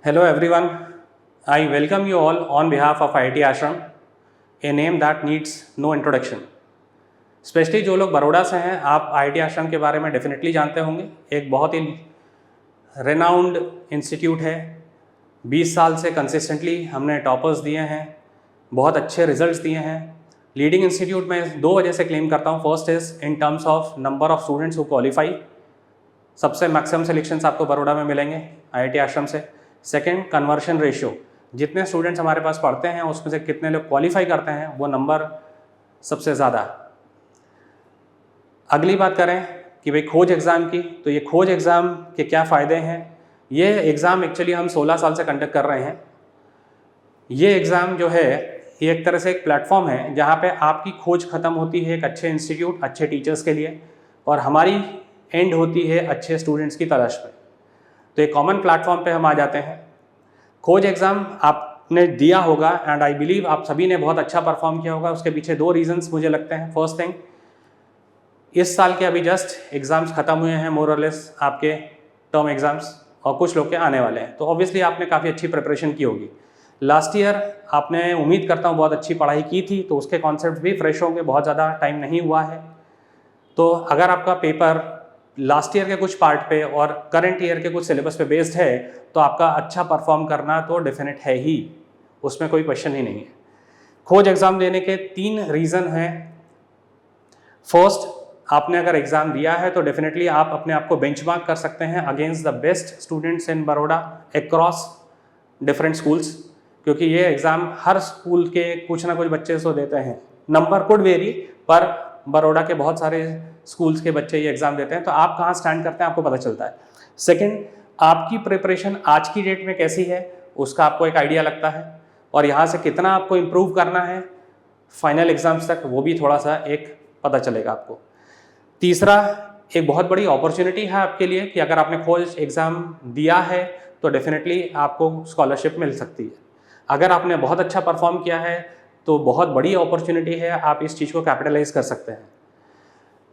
Hello everyone, I welcome you all on behalf of IIT Ashram, a name that needs no introduction. Specially जो लोग बड़ौदा से हैं, आप IIT आश्रम के बारे में डेफिनेटली जानते होंगे। एक बहुत ही रेनाउंड इंस्टीट्यूट है। 20 साल से कंसिस्टेंटली हमने टॉपर्स दिए हैं, बहुत अच्छे रिजल्ट्स दिए हैं। लीडिंग इंस्टीट्यूट में दो वजह से क्लेम करता हूँ। First is in terms of number of students who qualify, सबसे मैक्सिमम सिलेक्शंस आपको बड़ौदा में मिलेंगे IIT आश्रम से। सेकेंड, कन्वर्शन रेशियो, जितने स्टूडेंट्स हमारे पास पढ़ते हैं उसमें से कितने लोग क्वालिफाई करते हैं, वो नंबर सबसे ज़्यादा। अगली बात करें कि भाई खोज एग्ज़ाम की, तो ये खोज एग्ज़ाम के क्या फ़ायदे हैं। ये एग्ज़ाम एक्चुअली हम 16 साल से कंडक्ट कर रहे हैं। ये एग्ज़ाम जो है ये एक तरह से एक प्लेटफॉर्म है जहाँ पे आपकी खोज ख़त्म होती है एक अच्छे इंस्टीट्यूट, अच्छे टीचर्स के लिए, और हमारी एंड होती है अच्छे स्टूडेंट्स की तलाश में। तो एक कॉमन प्लेटफॉर्म पे हम आ जाते हैं। खोज एग्ज़ाम आपने दिया होगा एंड आई बिलीव आप सभी ने बहुत अच्छा परफॉर्म किया होगा। उसके पीछे दो रीजंस मुझे लगते हैं। फर्स्ट थिंग, इस साल के अभी जस्ट एग्ज़ाम्स ख़त्म हुए हैं, मोर और लेस आपके टर्म एग्ज़ाम्स, और कुछ लोग के आने वाले हैं। तो ऑब्वियसली आपने काफ़ी अच्छी प्रिपरेशन की होगी। लास्ट ईयर आपने, उम्मीद करता हूँ, बहुत अच्छी पढ़ाई की थी, तो उसके कॉन्सेप्ट भी फ्रेश होंगे। बहुत ज़्यादा टाइम नहीं हुआ है, तो अगर आपका पेपर लास्ट ईयर के कुछ पार्ट पे और करंट ईयर के कुछ सिलेबस पे बेस्ड है तो आपका अच्छा परफॉर्म करना तो डेफिनेट है ही, उसमें कोई क्वेश्चन ही नहीं है। खोज एग्ज़ाम देने के 3 रीज़न हैं। फर्स्ट, आपने अगर एग्ज़ाम दिया है तो डेफिनेटली आप अपने आप को बेंचमार्क कर सकते हैं against the best students in Baroda across different schools, क्योंकि ये एग्ज़ाम हर स्कूल के कुछ ना कुछ बच्चे से देते हैं। नंबर कुड वेरी, पर बड़ौदा के बहुत सारे स्कूल्स के बच्चे ये एग्ज़ाम देते हैं, तो आप कहाँ स्टैंड करते हैं आपको पता चलता है। सेकंड, आपकी प्रिपरेशन आज की डेट में कैसी है उसका आपको एक आइडिया लगता है, और यहाँ से कितना आपको इम्प्रूव करना है फाइनल एग्ज़ाम्स तक, वो भी थोड़ा सा एक पता चलेगा आपको। तीसरा, एक बहुत बड़ी अपॉर्चुनिटी है आपके लिए कि अगर आपने खोज एग्ज़ाम दिया है तो डेफिनेटली आपको स्कॉलरशिप मिल सकती है। अगर आपने बहुत अच्छा परफॉर्म किया है तो बहुत बड़ी अपॉर्चुनिटी है, आप इस चीज़ को कैपिटलाइज कर सकते हैं।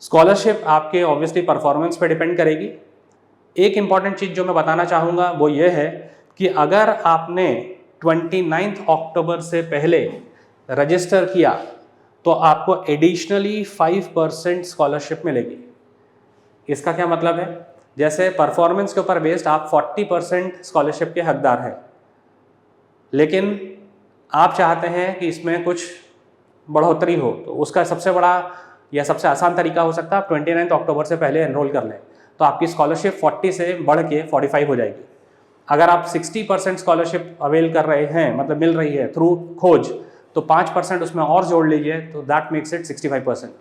स्कॉलरशिप आपके ऑब्वियसली परफॉर्मेंस पे डिपेंड करेगी। एक इम्पॉर्टेंट चीज़ जो मैं बताना चाहूँगा वो ये है कि अगर आपने 29 अक्टूबर से पहले रजिस्टर किया तो आपको एडिशनली 5% स्कॉलरशिप मिलेगी। इसका क्या मतलब है, जैसे परफॉर्मेंस के ऊपर बेस्ड आप 40% स्कॉलरशिप के हकदार हैं, लेकिन आप चाहते हैं कि इसमें कुछ बढ़ोतरी हो, तो उसका सबसे बड़ा या सबसे आसान तरीका हो सकता है आप 29 अक्टूबर से पहले एनरोल कर लें, तो आपकी स्कॉलरशिप 40 से बढ़ के 45 हो जाएगी। अगर आप 60% स्कॉलरशिप अवेल कर रहे हैं, मतलब मिल रही है थ्रू खोज, तो 5% उसमें और जोड़ लीजिए, तो दैट मेक्स इट 65%।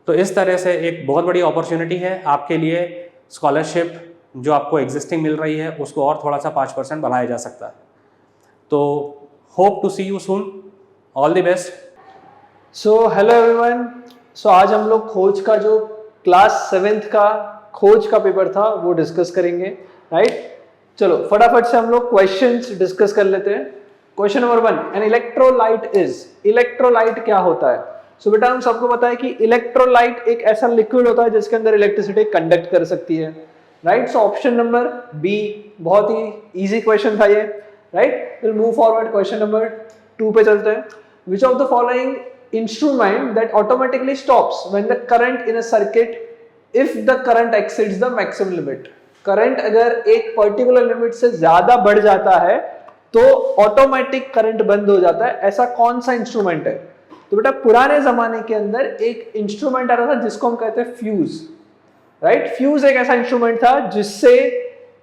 तो इस तरह से एक बहुत बड़ी अपॉर्चुनिटी है आपके लिए। स्कॉलरशिप जो आपको एग्जिस्टिंग मिल रही है उसको और थोड़ा सा 5% बढ़ाया जा सकता है। तो hope to see you soon, all the best. So hello everyone. So आज हम लोग खोज का जो क्लास 7th का खोज का पेपर था वो डिस्कस करेंगे, राइट। चलो फटाफट से हम लोग क्वेश्चंस डिस्कस कर लेते हैं। Question number 1, an electrolyte is, electrolyte क्या होता है। सो बेटा हम सबको पता है कि इलेक्ट्रोलाइट एक ऐसा लिक्विड होता है जिसके अंदर इलेक्ट्रिसिटी कंडक्ट कर सकती है, right. So option number B, बहुत ही इजी क्वेश्चन था ये, right. Will move forward, question number 2 पे चलते हैं। Which of the following instrument that automatically stops when the current in a circuit if the current exceeds the maximum limit। Current अगर एक particular limit से ज्यादा बढ़ जाता है तो ऑटोमेटिक करंट बंद हो जाता है, ऐसा कौन सा इंस्ट्रूमेंट है। तो बेटा पुराने जमाने के अंदर एक इंस्ट्रूमेंट आ रहा था जिसको हम कहते हैं फ्यूज, राइट। फ्यूज एक ऐसा इंस्ट्रूमेंट था जिससे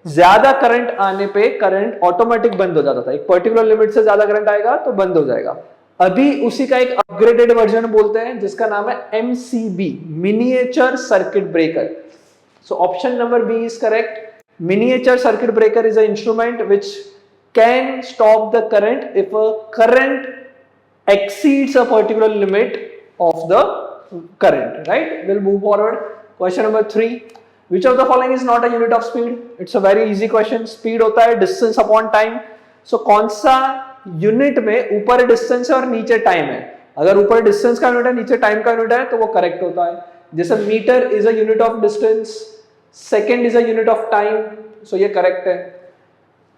ज्यादा करंट आने पे करंट ऑटोमेटिक बंद हो जाता था। एक पर्टिकुलर लिमिट से ज्यादा करंट आएगा तो बंद हो जाएगा। अभी उसी का एक अपग्रेडेड वर्जन बोलते हैं जिसका नाम है MCB, miniature circuit breaker. So option number B is correct. Miniature circuit breaker is a instrument which can stop the current if a current exceeds a particular limit of the current, right. We'll move forward. Question number 3, which of the following is not a unit of speed। it's a very easy question। speed होता है distance upon time। so कौन सा unit में ऊपर distance है और नीचे time है। अगर ऊपर डिस्टेंस का यूनिट है नीचे टाइम का यूनिट है तो वो करेक्ट होता है। जैसे metre is a unit of distance, second is a unit of time, so ये करेक्ट है।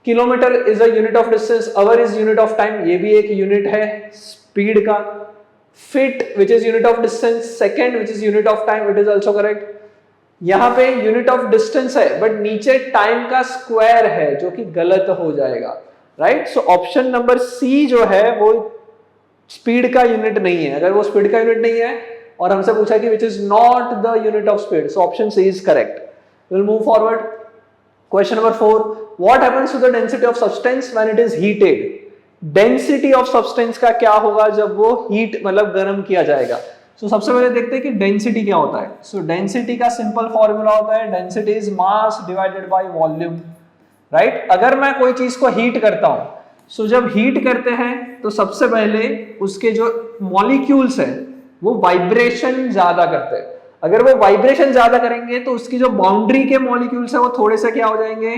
Kilometre is a unit of distance, hour is unit of time, ये भी एक यूनिट है स्पीड का। Feet which is unit of distance, second which is unit of time, it is also correct. यहां पे unit of distance है but नीचे time का स्क्वायर है जो कि गलत हो जाएगा, right. So option number C जो है वो स्पीड का यूनिट नहीं है। अगर वो स्पीड का यूनिट नहीं है और हमसे पूछा कि which is not the unit of speed, so option C is correct. Will move forward. Question number 4, what happens to the density of substance when it is heated. Density of substance का क्या होगा जब वो heat मतलब गर्म किया जाएगा। सो सबसे पहले देखते हैं कि डेंसिटी क्या होता है। सो डेंसिटी का सिंपल फॉर्मूला होता है density is mass divided by volume, right. अगर मैं कोई चीज को हीट करता हूं, सो जब हीट करते हैं तो सबसे पहले उसके जो मॉलिक्यूल्स हैं वो वाइब्रेशन ज्यादा करते हैं। अगर वो वाइब्रेशन ज्यादा करेंगे तो उसकी जो बाउंड्री के मॉलिक्यूल्स है वो थोड़े से क्या हो जाएंगे,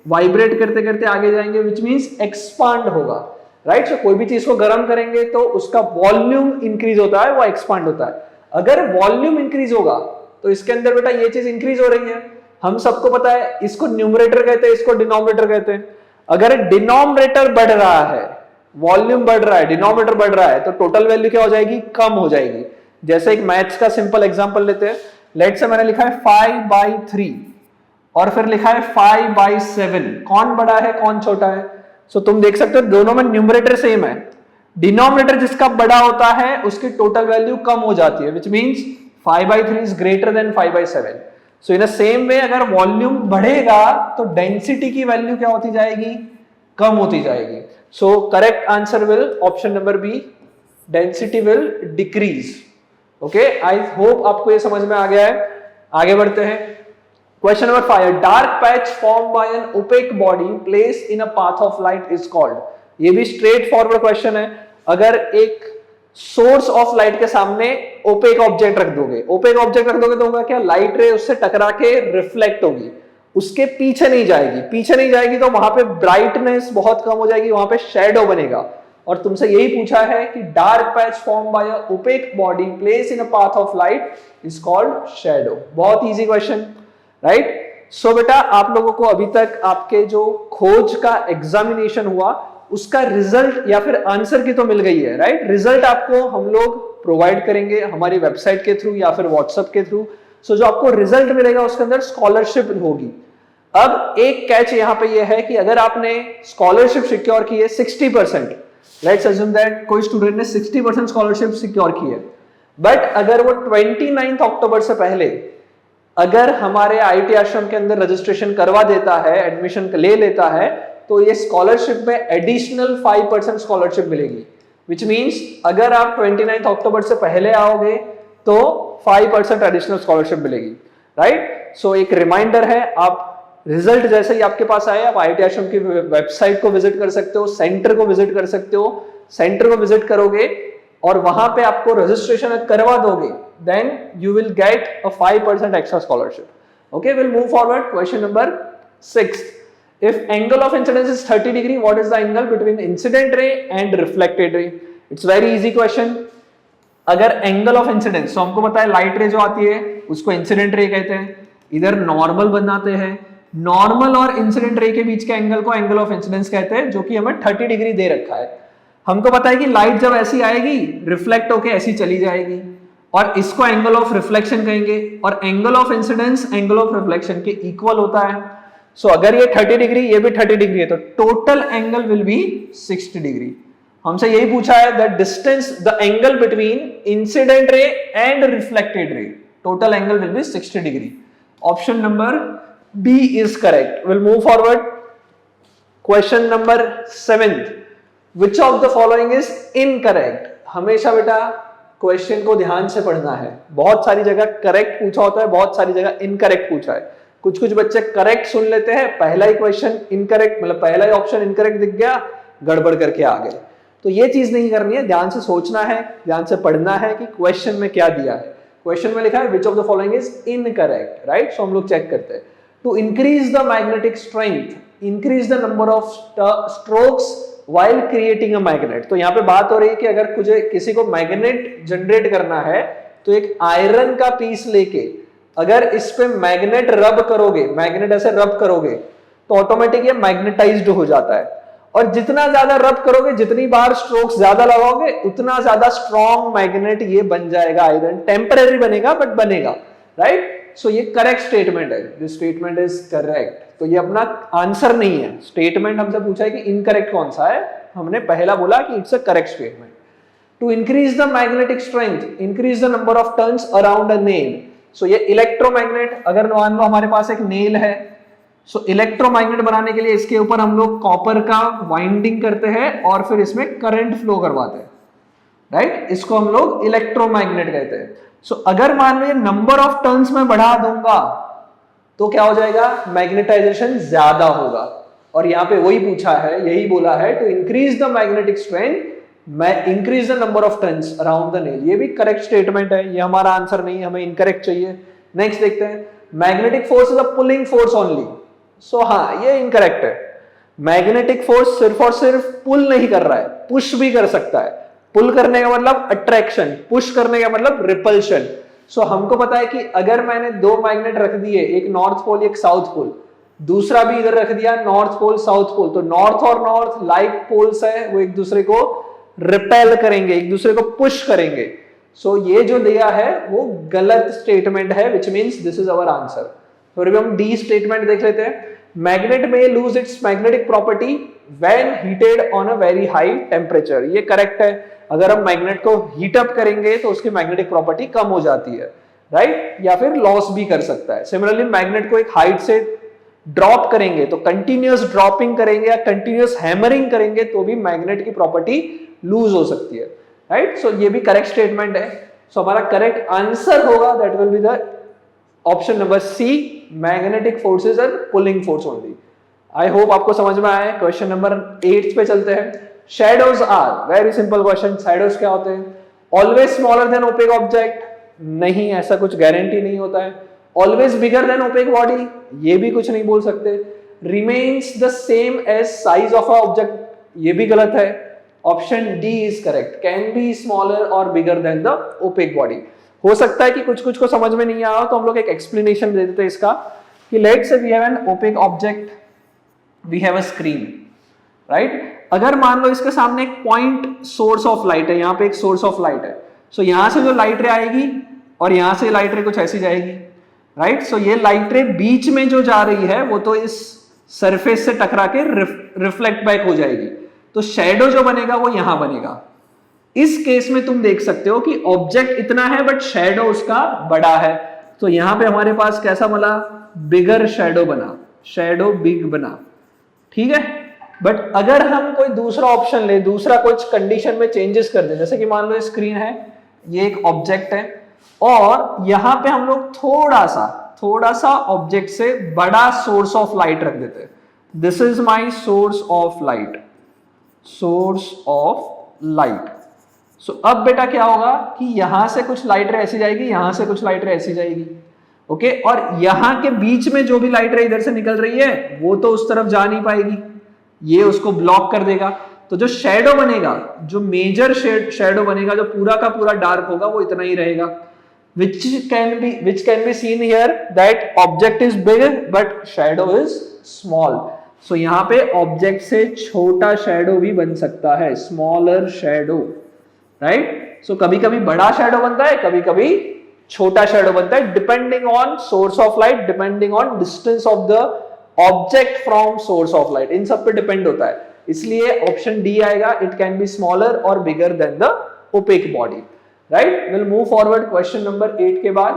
वाइब्रेट करते करते आगे जाएंगे, विच मींस एक्सपांड होगा, राइट। सो कोई भी चीज को गर्म करेंगे तो उसका वॉल्यूम इंक्रीज होता है, वो एक्सपांड होता है। अगर वॉल्यूम इंक्रीज होगा तो इसके अंदर बेटा ये चीज इंक्रीज हो रही है, हम सबको पता है। इसको न्यूमरेटर कहते हैं, इसको डिनोमिनेटर कहते हैं। अगर डिनोमिनेटर बढ़ रहा है, वॉल्यूम बढ़ रहा है, डिनोमिनेटर बढ़ रहा है, तो टोटल वैल्यू क्या हो जाएगी, कम हो जाएगी। जैसे एक मैथ्स का सिंपल एग्जांपल लेते हैं। लेट से मैंने लिखा है 5/3 और फिर लिखा है 5/7, कौन बड़ा है कौन छोटा है। सो तुम देख सकते हो दोनों में न्यूमरेटर सेम है, डिनोमिनेटर जिसका बड़ा होता है उसकी टोटल वैल्यू कम हो जाती है, which means 5/3 is greater than 5/7। So in a same way अगर वॉल्यूम बढ़ेगा तो डेंसिटी की वैल्यू क्या होती जाएगी, कम होती जाएगी। So correct answer will option number B, density will decrease. Okay, I hope आपको ये समझ में आ गया है। आगे बढ़ते हैं। Question number 5, dark patch form bye an opaque body place in a path of light is called. ये भी स्ट्रेट फॉरवर्ड क्वेश्चन है। अगर एक सोर्स ऑफ लाइट के सामने ओपेक ऑब्जेक्ट रख दोगे, ओपेक ऑब्जेक्ट रख दोगे तो होगा क्या, लाइट रे उससे टकरा के रिफ्लेक्ट होगी, उसके पीछे नहीं जाएगी। पीछे नहीं जाएगी तो वहां पे ब्राइटनेस बहुत कम हो जाएगी, वहां पे शैडो बनेगा। और तुमसे यही पूछा है कि dark patch form by a opaque body place in a path of light is called shadow. बहुत इजी क्वेश्चन, राइट। सो बेटा आप लोगों को अभी तक आपके जो खोज का एग्जामिनेशन हुआ उसका रिजल्ट या फिर आंसर की तो मिल गई है, राइट। रिजल्ट आपको हम लोग प्रोवाइड करेंगे हमारी वेबसाइट के थ्रू या फिर व्हाट्सएप के थ्रू। सो जो आपको रिजल्ट मिलेगा उसके अंदर स्कॉलरशिप होगी। अब एक कैच यहां पे ये है कि अगर आपने स्कॉलरशिप सिक्योर की है 60%, लेट्स अज्यूम दैट कोई स्टूडेंट ने 60% स्कॉलरशिप सिक्योर की है, बट अगर वो 29 अक्टूबर से पहले अगर हमारे आईटी आश्रम के अंदर रजिस्ट्रेशन करवा देता है, एडमिशन ले लेता है, तो ये स्कॉलरशिप में एडिशनल 5% स्कॉलरशिप मिलेगी। विच मींस अगर आप 29 अक्टूबर से पहले आओगे तो 5% एडिशनल स्कॉलरशिप मिलेगी, राइट। सो एक रिमाइंडर है, आप रिजल्ट जैसे ही आपके पास आए आप आईटी आश्रम की वेबसाइट को विजिट कर सकते हो, सेंटर को विजिट कर सकते हो। सेंटर को विजिट करोगे और वहां पे आपको रजिस्ट्रेशन करवा दोगे, then you will get a 5% extra scholarship. Okay, we'll move forward. Question number 6. If angle of incidence is 30 degree, what is the angle between incident ray and reflected ray? It's very easy question. अगर angle of incidence, तो हमको पता है light रे जो आती है उसको इंसिडेंट रे कहते हैं। इधर नॉर्मल बनाते हैं, नॉर्मल और इंसिडेंट रे के बीच के एंगल को एंगल ऑफ इंसिडेंस कहते हैं, जो कि हमें 30 डिग्री दे रखा है। हमको पता है कि लाइट जब ऐसी आएगी रिफ्लेक्ट होके ऐसी चली जाएगी, और इसको एंगल ऑफ रिफ्लेक्शन कहेंगे, और angle of incidence angle of reflection के इक्वल होता है। सो अगर ये 30 डिग्री ये भी 30 डिग्री है तो total angle will be 60 degree. हमसे यही पूछा है the distance, the angle between incident ray and reflected ray, total angle will be 60 degree. Option number B is correct. Will move forward. Question number 7, which of the following is incorrect. हमेशा बेटा question को ध्यान से पढ़ना है। बहुत सारी जगह करेक्ट पूछा होता है, बहुत सारी जगह इनकरेक्ट पूछा है। कुछ कुछ बच्चे करेक्ट सुन लेते हैं, पहला ही क्वेश्चन इनकरेक्ट, मतलब पहला ही ऑप्शन इनकरेक्ट दिख गया, गड़बड़ करके आ गए। तो ये चीज नहीं करनी है, ध्यान से सोचना है, ध्यान से पढ़ना है कि क्वेश्चन में क्या दिया है। क्वेश्चन में लिखा है which of the following is incorrect, right. So हम लोग चेक करते हैं। To increase the magnetic strength, increase the number of strokes while creating a magnet। तो यहाँ पे बात हो रही है कि अगर मुझे किसी को मैग्नेट जनरेट करना है तो एक आयरन का पीस लेके अगर इस पे मैग्नेट रब करोगे, मैग्नेट ऐसे रब करोगे तो ऑटोमेटिक ये मैग्नेटाइज्ड हो जाता है। और जितना ज्यादा रब करोगे, जितनी बार स्ट्रोक्स ज्यादा लगाओगे, उतना ज्यादा स्ट्रॉन्ग मैग्नेट ये बन जाएगा। आयरन टेम्परेरी बनेगा बट बनेगा, राइट। सो ये करेक्ट स्टेटमेंट है, दिस स्टेटमेंट इज करेक्ट। तो ये अपना आंसर नहीं है, स्टेटमेंट हमसे पूछा है कि इनकरेक्ट कौन सा है, हमने पहला बोला कि it's a correct statement. To increase the magnetic strength, increase the number of turns around a nail. So ये इलेक्ट्रोमैग्नेट, अगर मान लो हमारे पास एक नेल है, सो इलेक्ट्रोमैग्नेट बनाने के लिए इसके ऊपर हम लोग कॉपर का वाइंडिंग करते हैं और फिर इसमें करंट फ्लो करवाते हैं, राइट। इसको हम लोग इलेक्ट्रोमैग्नेट कहते हैं। सो अगर मान लो ये नंबर ऑफ टर्न्स में बढ़ा दूंगा तो क्या हो जाएगा, मैग्नेटाइजेशन ज्यादा होगा। और यहाँ पे वही पूछा है, यही बोला है, to increase the magnetic strength increase the number of turns around the nail. ये भी करेक्ट स्टेटमेंट है, ये हमारा आंसर नहीं है, हमें इनकरेक्ट चाहिए। नेक्स्ट देखते हैं, magnetic force is a pulling force only. So हाँ, ये इनकरेक्ट है। मैग्नेटिक फोर्स सिर्फ और सिर्फ पुल नहीं कर रहा है, पुश भी कर सकता है। पुल करने का मतलब अट्रैक्शन, पुश करने का मतलब रिपल्शन। सो हमको पता है कि अगर मैंने दो मैग्नेट रख दिए, एक नॉर्थ पोल एक साउथ पोल, दूसरा भी इधर रख दिया नॉर्थ पोल साउथ पोल, तो नॉर्थ और नॉर्थ लाइक पोल्स है, वो एक दूसरे को रिपेल करेंगे, एक दूसरे को पुश करेंगे। सो ये जो दिया है वो गलत स्टेटमेंट है, which means this is our answer. तो अभी हम डी स्टेटमेंट देख लेते हैं। मैग्नेट में lose its magnetic property when heated on a very high temperature. ये करेक्ट है, अगर हम मैग्नेट को हीट अप करेंगे तो उसकी मैग्नेटिक प्रॉपर्टी कम हो जाती है, राइट, या फिर लॉस भी कर सकता है। सिमिलरली मैग्नेट को एक हाइट से ड्रॉप करेंगे तो कंटिन्यूअस ड्रॉपिंग करेंगे या कंटिन्यूअस हैमरिंग करेंगे तो भी मैग्नेट की प्रॉपर्टी लूज हो सकती है, राइट। सो ये भी करेक्ट स्टेटमेंट है। सो हमारा करेक्ट आंसर होगा that will be the option number C, magnetic forces are pulling force only. I hope आपको समझ में आया है। क्वेश्चन नंबर 8 पे चलते हैं। Shadows are, very simple question. Shadows क्या होते हैं? Always smaller than opaque object, नहीं, ऐसा कुछ गारंटी नहीं होता है। Always bigger than opaque body, ये भी कुछ नहीं बोल सकते। Remains the same as size of a object, ये भी गलत है। Option D is correct, can be smaller और bigger than the opaque body. हो सकता है कि कुछ कुछ को समझ में नहीं आया तो हम लोग एक एक्सप्लेनेशन दे देते हैं इसका, कि let's say we have an opaque object, we have a screen, right. अगर मान लो इसके सामने एक पॉइंट सोर्स ऑफ लाइट है, यहाँ पे एक सोर्स ऑफ लाइट है। सो यहां से जो लाइट रे आएगी और यहां से लाइट रे कुछ ऐसी जाएगी, राइट। सो ये लाइट रे बीच में जो जा रही है वो तो इस सरफेस से टकरा के रिफ्लेक्ट बैक हो जाएगी, तो शैडो जो बनेगा वो यहां बनेगा। इस केस में तुम देख सकते हो कि ऑब्जेक्ट इतना है बट शैडो उसका बड़ा है, तो यहां पे हमारे पास कैसा बना, बिगर शैडो बना, शैडो बिग बना, ठीक है। बट अगर हम कोई दूसरा ऑप्शन ले, दूसरा कुछ कंडीशन में चेंजेस कर दे, जैसे कि मान लो स्क्रीन है, ये एक ऑब्जेक्ट है और यहां पे हम लोग थोड़ा सा ऑब्जेक्ट से बड़ा सोर्स ऑफ लाइट रख देते हैं। This is my source of light, source of light. So अब बेटा क्या होगा कि यहां से कुछ लाइट रे ऐसी जाएगी, यहां से कुछ लाइट रे ऐसी जाएगी, ओके। और यहां के बीच में जो भी लाइट रे इधर से निकल रही है वो तो उस तरफ जा नहीं पाएगी, ये उसको ब्लॉक कर देगा। तो जो शैडो बनेगा, जो मेजर शैडो बनेगा, जो पूरा का पूरा डार्क होगा, वो इतना ही रहेगा। which can be seen here that object is big but shadow is small. So यहाँ पे ऑब्जेक्ट से छोटा शैडो भी बन सकता है, स्मॉलर शैडो, राइट। सो कभी कभी बड़ा शैडो बनता है, कभी कभी छोटा शैडो बनता है, depending on source of light, depending on distance of the object from source of light, इन सब पे डिपेंड होता है। इसलिए ऑप्शन डी आएगा, इट कैन बी स्मॉलर और bigger than the opaque body, right. Will move forward question number 8 के बाद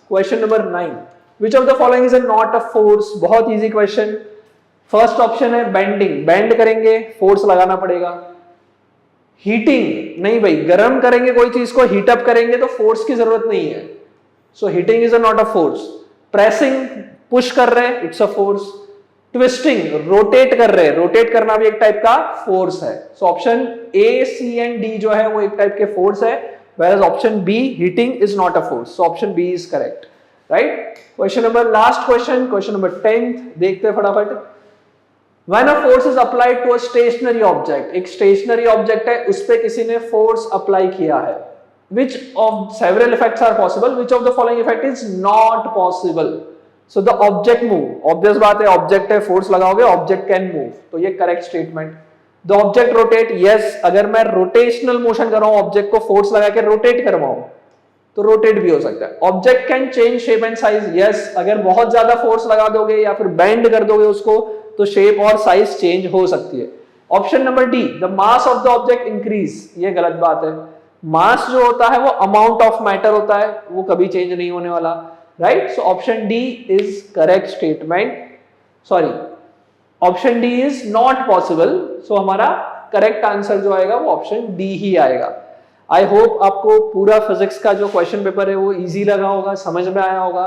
question number 9, which of the following is not a force. बहुत इजी क्वेश्चन। फर्स्ट ऑप्शन है bending, bend करेंगे force लगाना पड़ेगा। Heating, नहीं भाई, गर्म करेंगे कोई चीज को, हीट अप करेंगे तो फोर्स की जरूरत नहीं है, so heating is not a force. Pressing, push कर रहे हैं, it's a force. Twisting, rotate कर रहे हैं, रोटेट करना भी एक टाइप का फोर्स है। So option A, C and D जो है वो एक टाइप के फोर्स है, whereas option B, heating, is not a force. So option B is correct, right? Question number, last question number 10th, देखते हैं फटाफट। When a force is applied to a stationary object, एक stationary object है, उस पे किसी ने force apply किया है। Which of several effects are possible? Which of the following effect is not possible? So the object move, obvious बात है ऑब्जेक्ट है, फोर्स लगाओगे ऑब्जेक्ट कैन मूव, तो ये correct statement. The object rotate, yes, अगर मैं रोटेशनल मोशन कर रहा हूं, ऑब्जेक्ट को फोर्स लगा के रोटेट करवाऊं तो रोटेट भी हो सकता है। Object can change shape and size, yes, अगर बहुत ज्यादा फोर्स लगा दोगे या फिर बेंड कर दोगे उसको तो शेप और साइज चेंज हो सकती है। Option number D, the mass of the object increase, ये गलत बात है। मास जो होता है वो अमाउंट ऑफ मैटर होता है, वो कभी चेंज नहीं होने वाला, right. So option D is correct statement, sorry option D is not possible. So हमारा करेक्ट आंसर जो आएगा वो ऑप्शन डी ही आएगा। आई होप आपको पूरा फिजिक्स का जो क्वेश्चन पेपर है वो इजी लगा होगा, समझ में आया होगा,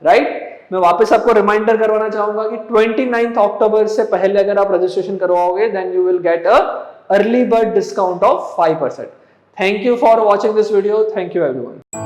राइट। मैं वापस आपको रिमाइंडर करवाना चाहूंगा कि 29 अक्टूबर से पहले अगर आप रजिस्ट्रेशन करवाओगे then you will get a early bird discount of 5%। Thank you for watching this video, thank you everyone.